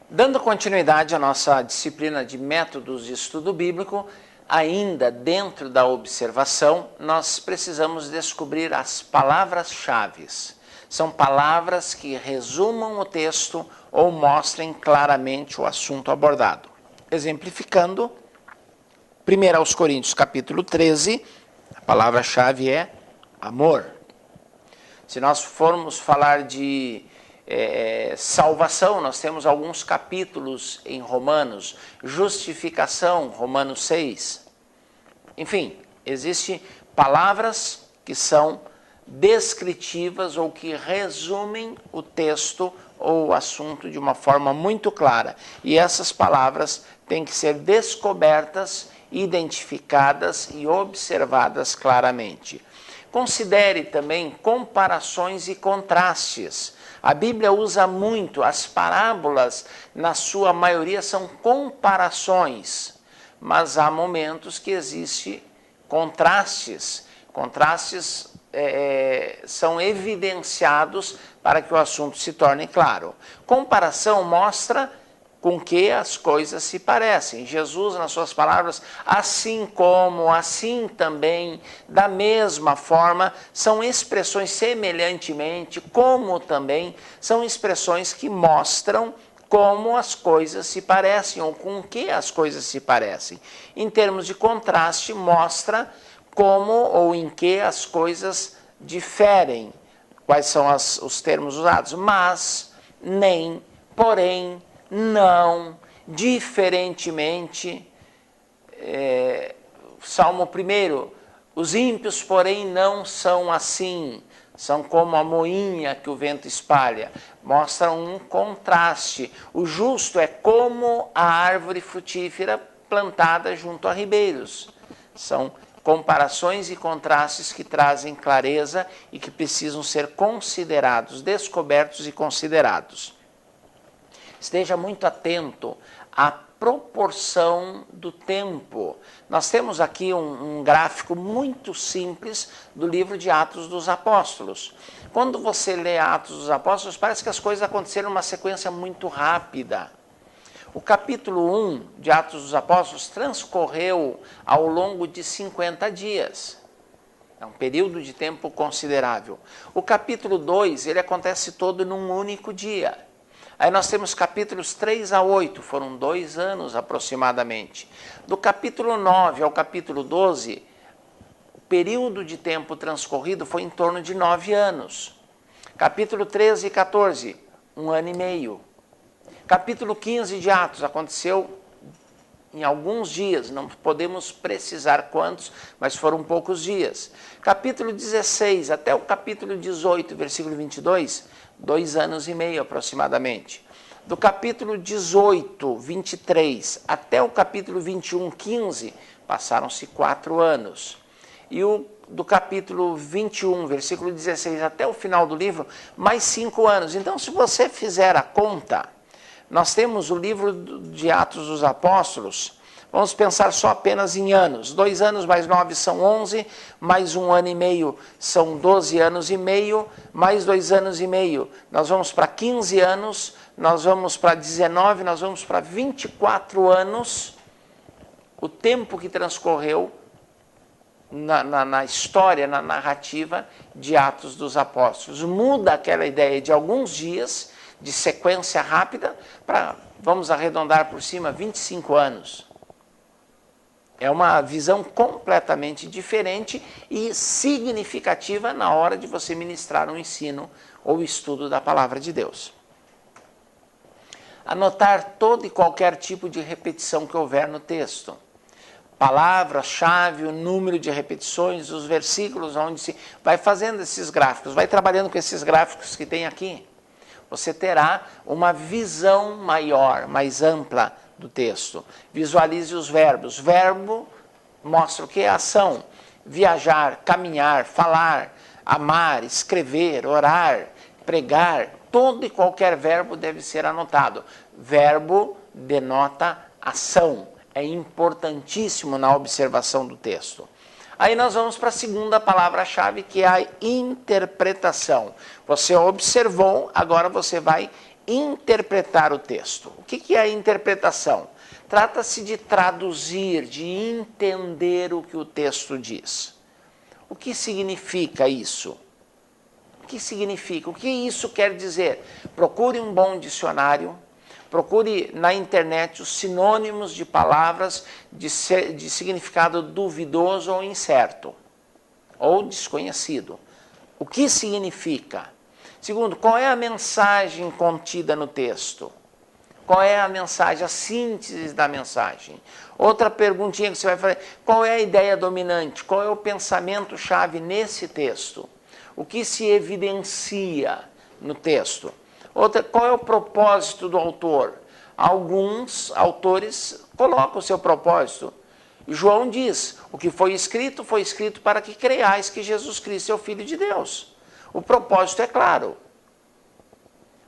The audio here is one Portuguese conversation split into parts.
Dando continuidade à nossa disciplina de métodos de estudo bíblico, ainda dentro da observação, nós precisamos descobrir as palavras-chave. São palavras que resumam o texto ou mostrem claramente o assunto abordado. Exemplificando, 1 aos Coríntios capítulo 13, a palavra-chave é amor. Se nós formos falar de salvação, nós temos alguns capítulos em Romanos, justificação, Romanos 6. Enfim, existem palavras que são descritivas ou que resumem o texto ou o assunto de uma forma muito clara. E essas palavras têm que ser descobertas, identificadas e observadas claramente. Considere também comparações e contrastes. A Bíblia usa muito, as parábolas, na sua maioria, são comparações, mas há momentos que existem contrastes. Contrastes são evidenciados para que o assunto se torne claro. Comparação mostra com que as coisas se parecem. Jesus, nas suas palavras, assim como, assim também, da mesma forma, são expressões semelhantemente, como também, são expressões que mostram como as coisas se parecem, ou com que as coisas se parecem. Em termos de contraste, mostra como ou em que as coisas diferem, quais são os termos usados, mas, nem, porém, não, diferentemente. Salmo 1, os ímpios, porém, não são assim, são como a moinha que o vento espalha. Mostra um contraste. O justo é como a árvore frutífera plantada junto a ribeiros. São comparações e contrastes que trazem clareza e que precisam ser considerados, descobertos e considerados. Esteja muito atento à proporção do tempo. Nós temos aqui um gráfico muito simples do livro de Atos dos Apóstolos. Quando você lê Atos dos Apóstolos, parece que as coisas aconteceram numa sequência muito rápida. O capítulo 1 de Atos dos Apóstolos transcorreu ao longo de 50 dias. É um período de tempo considerável. O capítulo 2, ele acontece todo num único dia. Aí nós temos capítulos 3 a 8, foram 2 anos aproximadamente. Do capítulo 9 ao capítulo 12, o período de tempo transcorrido foi em torno de 9 anos. Capítulo 13 e 14, 1 ano e meio. Capítulo 15 de Atos aconteceu em alguns dias, não podemos precisar quantos, mas foram poucos dias. Capítulo 16 até o capítulo 18, versículo 22, 2 anos e meio aproximadamente. Do capítulo 18, 23 até o capítulo 21, 15, passaram-se 4 anos. E do capítulo 21, versículo 16 até o final do livro, mais 5 anos. Então, se você fizer a conta, nós temos o livro de Atos dos Apóstolos, vamos pensar só apenas em anos. 2 anos mais 9 são 11, mais 1 ano e meio são 12 anos e meio, mais 2 anos e meio. Nós vamos para 15 anos, nós vamos para 19, nós vamos para 24 anos. O tempo que transcorreu na história, na narrativa de Atos dos Apóstolos. Muda aquela ideia de alguns dias, de sequência rápida, para, vamos arredondar por cima, 25 anos. É uma visão completamente diferente e significativa na hora de você ministrar um ensino ou estudo da palavra de Deus. Anotar todo e qualquer tipo de repetição que houver no texto. Palavra-chave, o número de repetições, os versículos onde se vai fazendo esses gráficos, vai trabalhando com esses gráficos que tem aqui. Você terá uma visão maior, mais ampla do texto. Visualize os verbos. Verbo mostra o que é ação. Viajar, caminhar, falar, amar, escrever, orar, pregar. Todo e qualquer verbo deve ser anotado. Verbo denota ação. É importantíssimo na observação do texto. Aí nós vamos para a segunda palavra-chave, que é a interpretação. Você observou, agora você vai interpretar o texto. O que é a interpretação? Trata-se de traduzir, de entender o que o texto diz. O que significa isso? O que significa? O que isso quer dizer? Procure um bom dicionário, procure na internet os sinônimos de palavras de significado duvidoso ou incerto, ou desconhecido. O que significa? Segundo, qual é a mensagem contida no texto? Qual é a mensagem, a síntese da mensagem? Outra perguntinha que você vai fazer, qual é a ideia dominante? Qual é o pensamento-chave nesse texto? O que se evidencia no texto? Outra, qual é o propósito do autor? Alguns autores colocam o seu propósito. João diz, o que foi escrito para que creiais que Jesus Cristo é o Filho de Deus. O propósito é claro.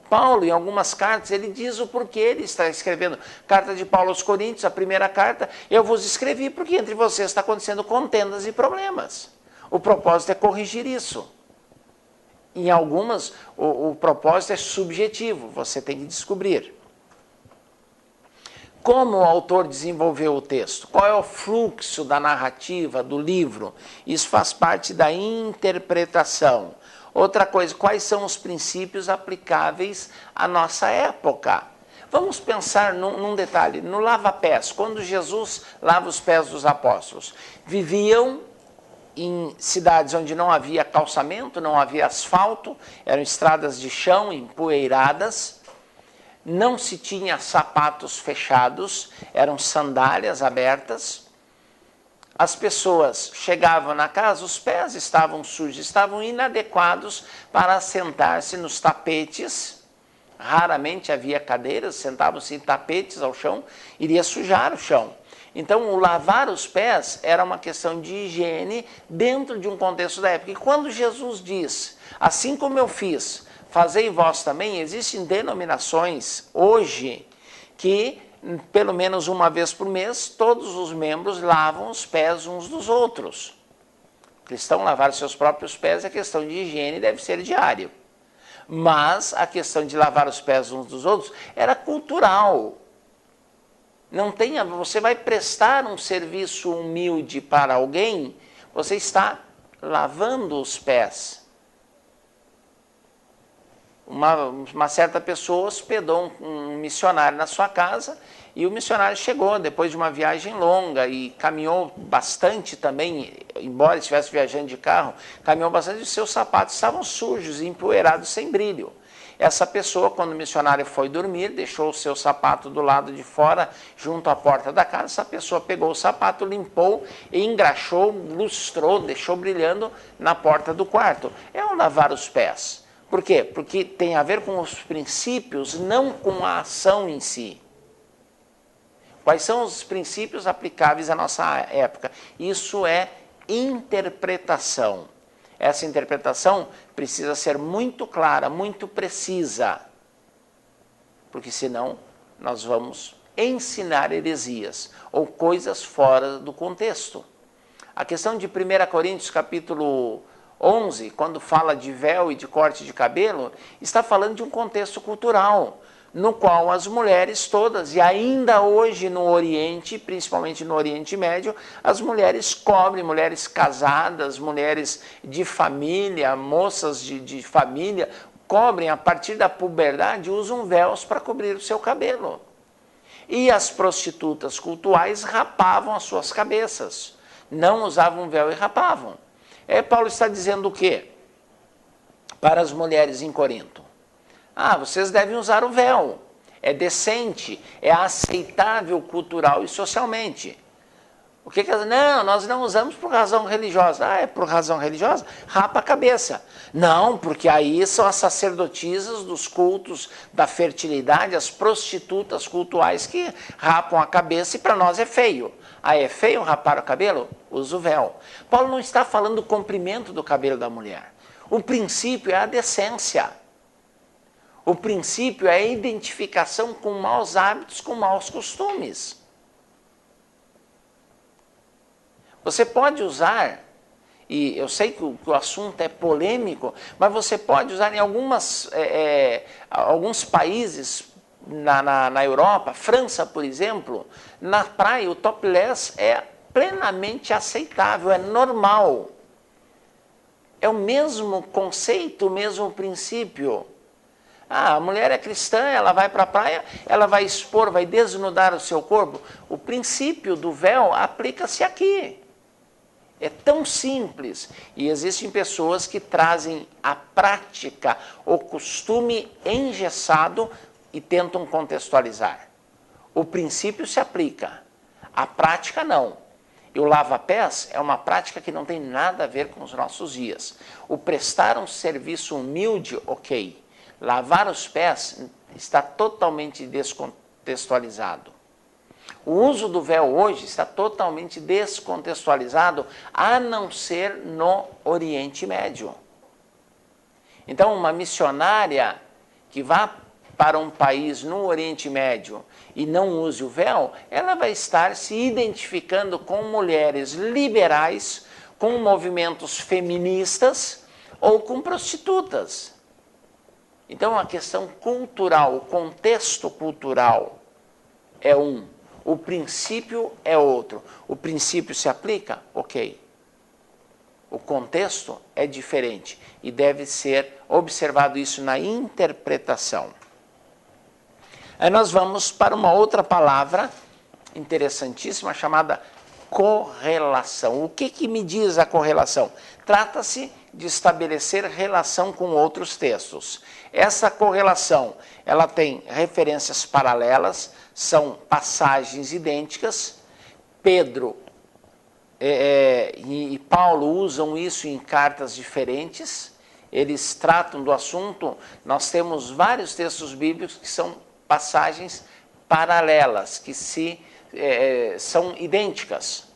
Paulo, em algumas cartas, ele diz o porquê ele está escrevendo. Carta de Paulo aos Coríntios, a primeira carta, eu vos escrevi porque entre vocês está acontecendo contendas e problemas. O propósito é corrigir isso. Em algumas, o propósito é subjetivo, você tem que descobrir. Como o autor desenvolveu o texto? Qual é o fluxo da narrativa, do livro? Isso faz parte da interpretação. Outra coisa, quais são os princípios aplicáveis à nossa época? Vamos pensar num detalhe, no lava-pés. Quando Jesus lava os pés dos apóstolos, viviam em cidades onde não havia calçamento, não havia asfalto, eram estradas de chão empoeiradas, não se tinha sapatos fechados, eram sandálias abertas. As pessoas chegavam na casa, os pés estavam sujos, estavam inadequados para sentar-se nos tapetes. Raramente havia cadeiras, sentavam-se em tapetes ao chão, iria sujar o chão. Então, o lavar os pés era uma questão de higiene dentro de um contexto da época. E quando Jesus diz, assim como eu fiz, fazei vós também, existem denominações hoje que pelo menos uma vez por mês, todos os membros lavam os pés uns dos outros. O cristão lavar seus próprios pés é questão de higiene, deve ser diário. Mas a questão de lavar os pés uns dos outros era cultural. Não tenha, você vai prestar um serviço humilde para alguém, você está lavando os pés. Uma certa pessoa hospedou um missionário na sua casa e o missionário chegou depois de uma viagem longa e caminhou bastante também, embora estivesse viajando de carro, caminhou bastante e os seus sapatos estavam sujos e empoeirados sem brilho. Essa pessoa, quando o missionário foi dormir, deixou o seu sapato do lado de fora, junto à porta da casa. Essa pessoa pegou o sapato, limpou, engraxou, lustrou, deixou brilhando na porta do quarto. É o lavar os pés. Por quê? Porque tem a ver com os princípios, não com a ação em si. Quais são os princípios aplicáveis à nossa época? Isso é interpretação. Essa interpretação precisa ser muito clara, muito precisa, porque senão nós vamos ensinar heresias ou coisas fora do contexto. A questão de 1 Coríntios capítulo 11, quando fala de véu e de corte de cabelo, está falando de um contexto cultural, no qual as mulheres todas, e ainda hoje no Oriente, principalmente no Oriente Médio, as mulheres cobrem, mulheres casadas, mulheres de família, moças de família, cobrem a partir da puberdade, usam véus para cobrir o seu cabelo. E as prostitutas cultuais rapavam as suas cabeças, não usavam véu e rapavam. Paulo está dizendo o quê? Para as mulheres em Corinto. Vocês devem usar o véu. É decente, é aceitável cultural e socialmente. O que não, nós não usamos por razão religiosa. É por razão religiosa? Rapa a cabeça. Não, porque aí são as sacerdotisas dos cultos da fertilidade, as prostitutas cultuais que rapam a cabeça e para nós é feio. É feio rapar o cabelo? Usa o véu. Paulo não está falando do comprimento do cabelo da mulher. O princípio é a decência. O princípio é a identificação com maus hábitos, com maus costumes. Você pode usar e eu sei que o assunto é polêmico, mas você pode usar em alguns países na Europa, França, por exemplo, na praia o topless é plenamente aceitável, é normal. É o mesmo conceito, o mesmo princípio. A mulher é cristã, ela vai para a praia, ela vai expor, vai desnudar o seu corpo. O princípio do véu aplica-se aqui. É tão simples. E existem pessoas que trazem a prática, o costume engessado e tentam contextualizar. O princípio se aplica, a prática não. E o lava-pés é uma prática que não tem nada a ver com os nossos dias. O prestar um serviço humilde, ok. Lavar os pés está totalmente descontextualizado. O uso do véu hoje está totalmente descontextualizado, a não ser no Oriente Médio. Então, uma missionária que vá para um país no Oriente Médio e não use o véu, ela vai estar se identificando com mulheres liberais, com movimentos feministas ou com prostitutas. Então, a questão cultural, o contexto cultural é um, o princípio é outro. O princípio se aplica? Ok. O contexto é diferente e deve ser observado isso na interpretação. Aí nós vamos para uma outra palavra interessantíssima chamada correlação. O que me diz a correlação? Trata-se de estabelecer relação com outros textos. Essa correlação, ela tem referências paralelas, são passagens idênticas. Pedro e Paulo usam isso em cartas diferentes. Eles tratam do assunto. Nós temos vários textos bíblicos que são passagens paralelas, que são idênticas.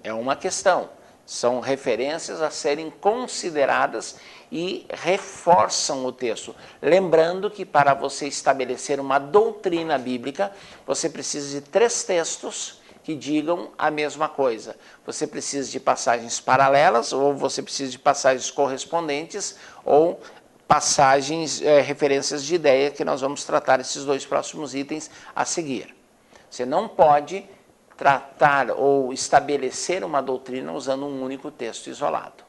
É uma questão. São referências a serem consideradas e reforçam o texto. Lembrando que para você estabelecer uma doutrina bíblica, você precisa de 3 textos que digam a mesma coisa. Você precisa de passagens paralelas, ou você precisa de passagens correspondentes, ou passagens, referências de ideia, que nós vamos tratar esses 2 próximos itens a seguir. Você não pode tratar ou estabelecer uma doutrina usando um único texto isolado.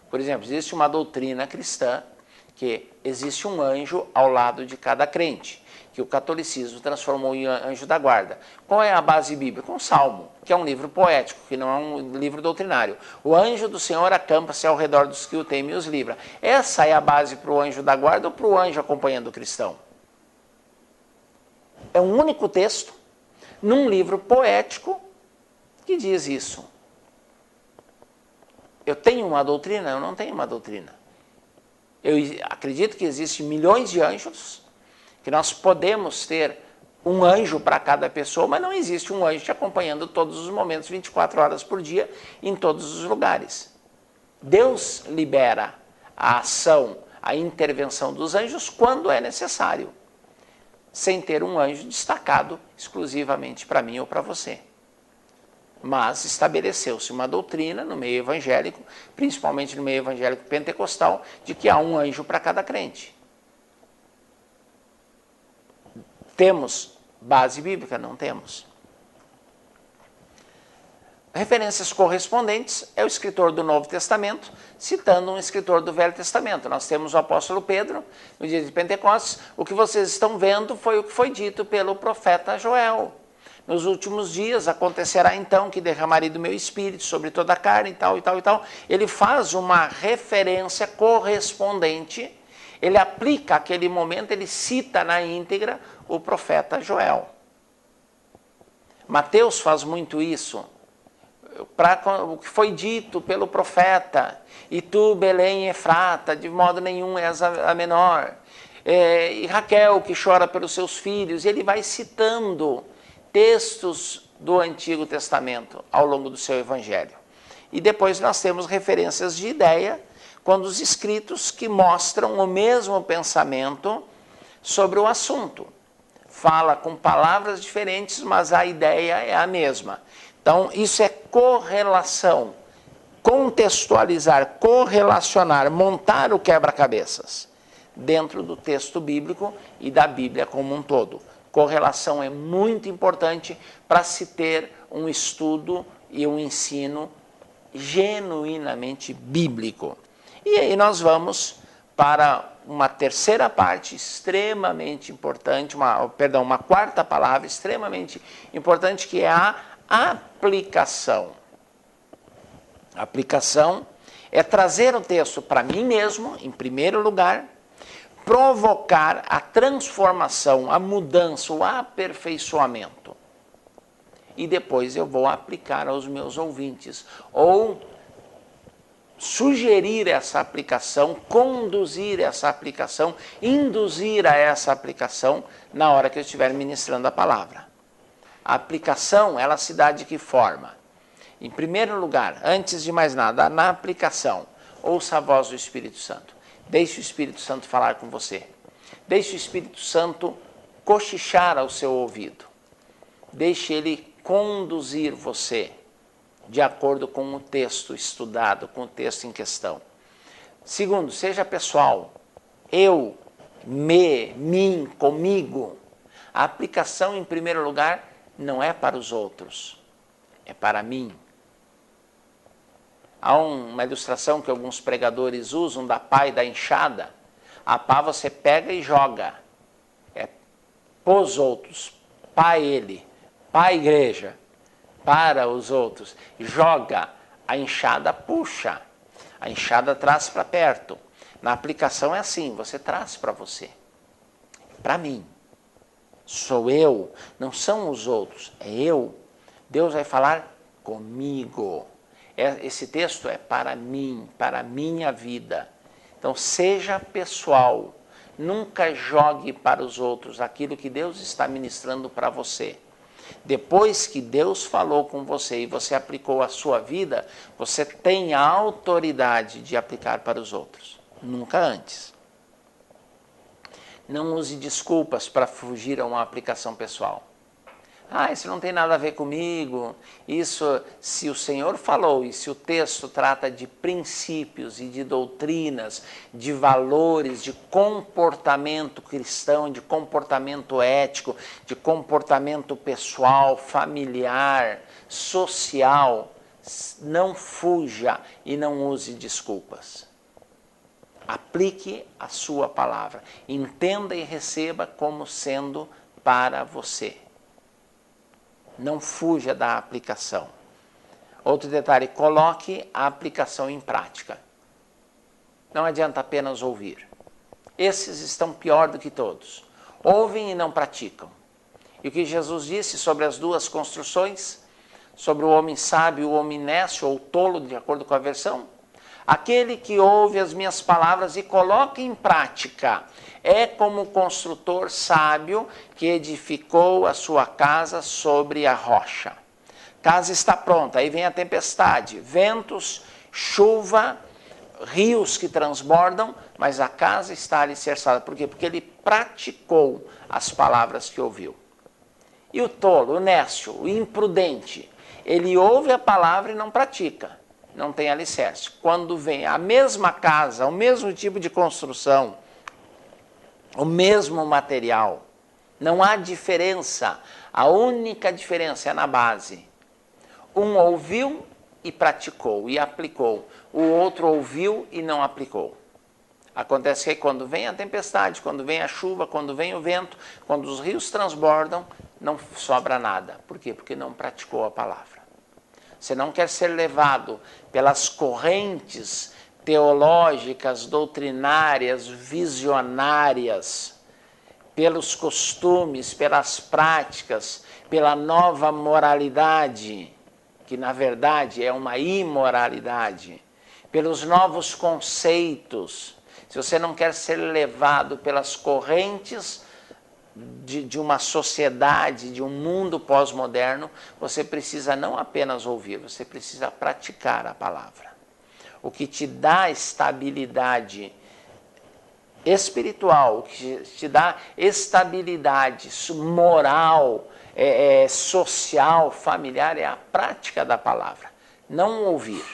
Por exemplo, existe uma doutrina cristã que existe um anjo ao lado de cada crente, que o catolicismo transformou em anjo da guarda. Qual é a base bíblica? Um salmo, que é um livro poético, que não é um livro doutrinário. O anjo do Senhor acampa-se ao redor dos que o temem e os livra. Essa é a base para o anjo da guarda ou para o anjo acompanhando o cristão? É um único texto, num livro poético, que diz isso. Eu tenho uma doutrina? Eu não tenho uma doutrina. Eu acredito que existem milhões de anjos, que nós podemos ter um anjo para cada pessoa, mas não existe um anjo te acompanhando todos os momentos, 24 horas por dia, em todos os lugares. Deus libera a ação, a intervenção dos anjos quando é necessário, sem ter um anjo destacado exclusivamente para mim ou para você. Mas estabeleceu-se uma doutrina no meio evangélico, principalmente no meio evangélico pentecostal, de que há um anjo para cada crente. Temos base bíblica? Não temos. Referências correspondentes é o escritor do Novo Testamento citando um escritor do Velho Testamento. Nós temos o apóstolo Pedro, no dia de Pentecostes. O que vocês estão vendo foi o que foi dito pelo profeta Joel. Nos últimos dias acontecerá então que derramarei do meu espírito sobre toda a carne e tal, e tal, e tal. Ele faz uma referência correspondente, ele aplica aquele momento, ele cita na íntegra o profeta Joel. Mateus faz muito isso. O que foi dito pelo profeta, e tu, Belém Efrata, de modo nenhum és a menor, e Raquel que chora pelos seus filhos, ele vai citando textos do Antigo Testamento ao longo do seu evangelho. E depois nós temos referências de ideia, quando os escritos que mostram o mesmo pensamento sobre o assunto. Fala com palavras diferentes, mas a ideia é a mesma. Então, isso é correlação. Contextualizar, correlacionar, montar o quebra-cabeças dentro do texto bíblico e da Bíblia como um todo. Correlação é muito importante para se ter um estudo e um ensino genuinamente bíblico. E aí nós vamos para uma terceira parte extremamente importante, uma quarta palavra extremamente importante, que é a aplicação. A aplicação é trazer o texto para mim mesmo, em primeiro lugar, provocar a transformação, a mudança, o aperfeiçoamento. E depois eu vou aplicar aos meus ouvintes, ou sugerir essa aplicação, conduzir essa aplicação, induzir a essa aplicação na hora que eu estiver ministrando a palavra. A aplicação, ela se dá de que forma? Em primeiro lugar, antes de mais nada, na aplicação, ouça a voz do Espírito Santo. Deixe o Espírito Santo falar com você. Deixe o Espírito Santo cochichar ao seu ouvido. Deixe ele conduzir você de acordo com o texto estudado, com o texto em questão. Segundo, seja pessoal. Eu, mim, comigo. A aplicação, em primeiro lugar, não é para os outros, é para mim. Há uma ilustração que alguns pregadores usam da pá e da enxada. A pá você pega e joga. É pôs outros, pá ele, pá a igreja, para os outros. Joga, a enxada puxa. A enxada traz para perto. Na aplicação é assim, você traz para você. Para mim. Sou eu, não são os outros, é eu. Deus vai falar comigo. Esse texto é para mim, para a minha vida. Então, seja pessoal. Nunca jogue para os outros aquilo que Deus está ministrando para você. Depois que Deus falou com você e você aplicou a sua vida, você tem a autoridade de aplicar para os outros. Nunca antes. Não use desculpas para fugir a uma aplicação pessoal. Isso não tem nada a ver comigo. Isso, se o Senhor falou e se o texto trata de princípios e de doutrinas, de valores, de comportamento cristão, de comportamento ético, de comportamento pessoal, familiar, social, não fuja e não use desculpas. Aplique a sua palavra. Entenda e receba como sendo para você. Não fuja da aplicação. Outro detalhe, coloque a aplicação em prática. Não adianta apenas ouvir. Esses estão pior do que todos. Ouvem e não praticam. E o que Jesus disse sobre as duas construções? Sobre o homem sábio e o homem nécio ou tolo, de acordo com a versão? Aquele que ouve as minhas palavras e coloca em prática é como o construtor sábio que edificou a sua casa sobre a rocha. Casa está pronta, aí vem a tempestade, ventos, chuva, rios que transbordam, mas a casa está alicerçada. Por quê? Porque ele praticou as palavras que ouviu. E o tolo, o nécio, o imprudente, ele ouve a palavra e não pratica. Não tem alicerce. Quando vem a mesma casa, o mesmo tipo de construção, o mesmo material, não há diferença. A única diferença é na base. Um ouviu e praticou e aplicou. O outro ouviu e não aplicou. Acontece que quando vem a tempestade, quando vem a chuva, quando vem o vento, quando os rios transbordam, não sobra nada. Por quê? Porque não praticou a palavra. Você não quer ser levado pelas correntes teológicas, doutrinárias, visionárias, pelos costumes, pelas práticas, pela nova moralidade, que na verdade é uma imoralidade, pelos novos conceitos. Se você não quer ser levado pelas correntes de uma sociedade, de um mundo pós-moderno, você precisa não apenas ouvir, você precisa praticar a palavra. O que te dá estabilidade espiritual, que te dá estabilidade moral, social, familiar, é a prática da palavra, não ouvir.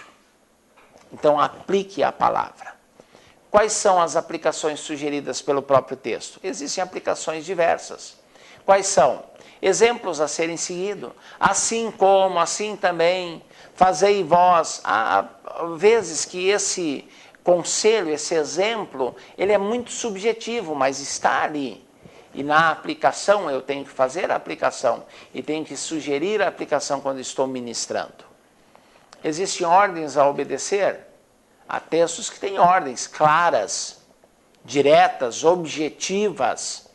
Então aplique a palavra. Quais são as aplicações sugeridas pelo próprio texto? Existem aplicações diversas. Quais são? Exemplos a serem seguidos. Assim como, assim também, fazei vós. Há vezes que esse conselho, esse exemplo, ele é muito subjetivo, mas está ali. E na aplicação, eu tenho que fazer a aplicação e tenho que sugerir a aplicação quando estou ministrando. Existem ordens a obedecer? Há textos que têm ordens claras, diretas, objetivas.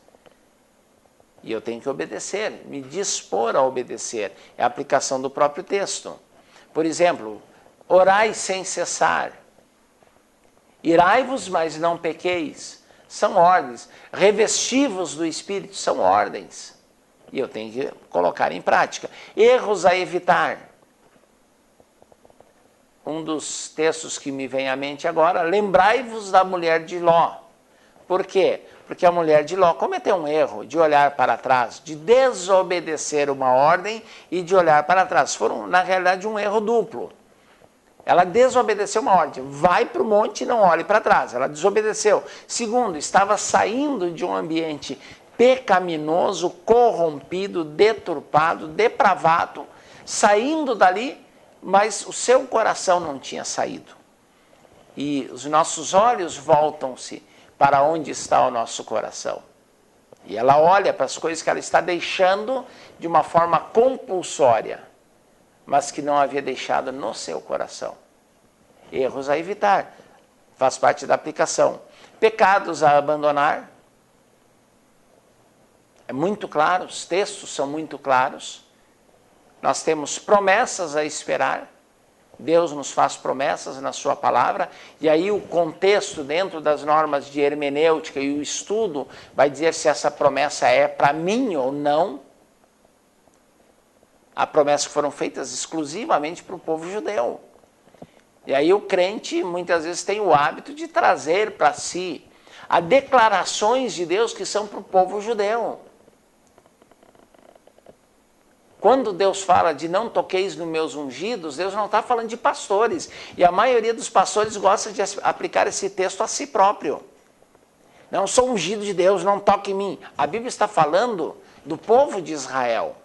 E eu tenho que obedecer, me dispor a obedecer. É a aplicação do próprio texto. Por exemplo, orai sem cessar. Irai-vos, mas não pequeis. São ordens. Revesti-vos do Espírito, são ordens. E eu tenho que colocar em prática. Erros a evitar. Um dos textos que me vem à mente agora, lembrai-vos da mulher de Ló. Por quê? Porque a mulher de Ló cometeu um erro de olhar para trás, de desobedecer uma ordem e de olhar para trás. Foram, na realidade, um erro duplo. Ela desobedeceu uma ordem, vai para o monte e não olhe para trás. Ela desobedeceu. Segundo, estava saindo de um ambiente pecaminoso, corrompido, deturpado, depravado, saindo dali, mas o seu coração não tinha saído. E os nossos olhos voltam-se para onde está o nosso coração. E ela olha para as coisas que ela está deixando de uma forma compulsória, mas que não havia deixado no seu coração. Erros a evitar, faz parte da aplicação. Pecados a abandonar. É muito claro, os textos são muito claros. Nós temos promessas a esperar. Deus nos faz promessas na sua palavra, e aí o contexto dentro das normas de hermenêutica e o estudo vai dizer se essa promessa é para mim ou não. Há promessas que foram feitas exclusivamente para o povo judeu. E aí o crente muitas vezes tem o hábito de trazer para si as declarações de Deus que são para o povo judeu. Quando Deus fala de não toqueis nos meus ungidos, Deus não está falando de pastores. E a maioria dos pastores gosta de aplicar esse texto a si próprio. Não sou ungido de Deus, não toque em mim. A Bíblia está falando do povo de Israel.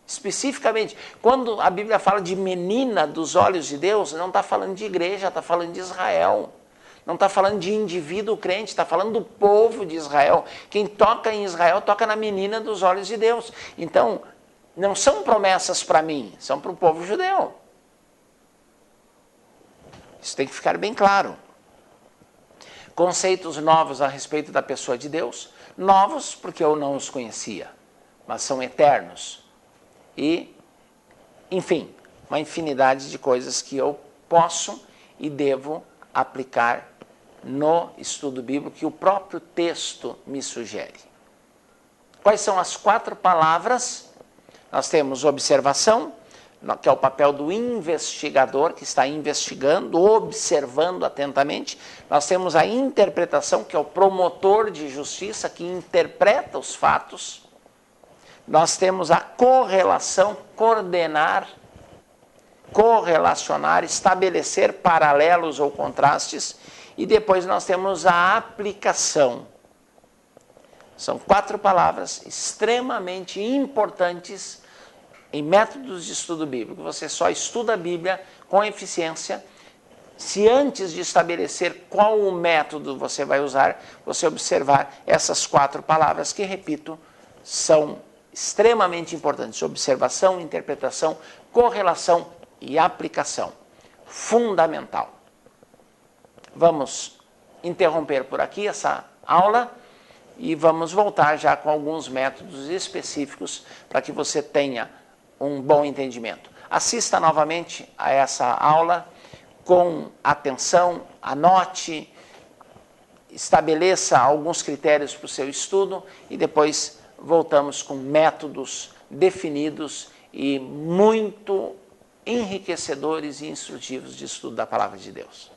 Especificamente, quando a Bíblia fala de menina dos olhos de Deus, não está falando de igreja, está falando de Israel. Não está falando de indivíduo crente, está falando do povo de Israel. Quem toca em Israel, toca na menina dos olhos de Deus. Então, não são promessas para mim, são para o povo judeu. Isso tem que ficar bem claro. Conceitos novos a respeito da pessoa de Deus. Novos porque eu não os conhecia, mas são eternos. E, enfim, uma infinidade de coisas que eu posso e devo aplicar no estudo bíblico que o próprio texto me sugere. Quais são as 4 palavras? Nós temos observação, que é o papel do investigador, que está investigando, observando atentamente. Nós temos a interpretação, que é o promotor de justiça, que interpreta os fatos. Nós temos a correlação, coordenar, correlacionar, estabelecer paralelos ou contrastes. E depois nós temos a aplicação. São 4 palavras extremamente importantes em métodos de estudo bíblico. Você só estuda a Bíblia com eficiência se antes de estabelecer qual o método você vai usar, você observar essas 4 palavras que, repito, são extremamente importantes. Observação, interpretação, correlação e aplicação. Fundamental. Vamos interromper por aqui essa aula e vamos voltar já com alguns métodos específicos para que você tenha um bom entendimento. Assista novamente a essa aula com atenção, anote, estabeleça alguns critérios para o seu estudo e depois voltamos com métodos definidos e muito enriquecedores e instrutivos de estudo da Palavra de Deus.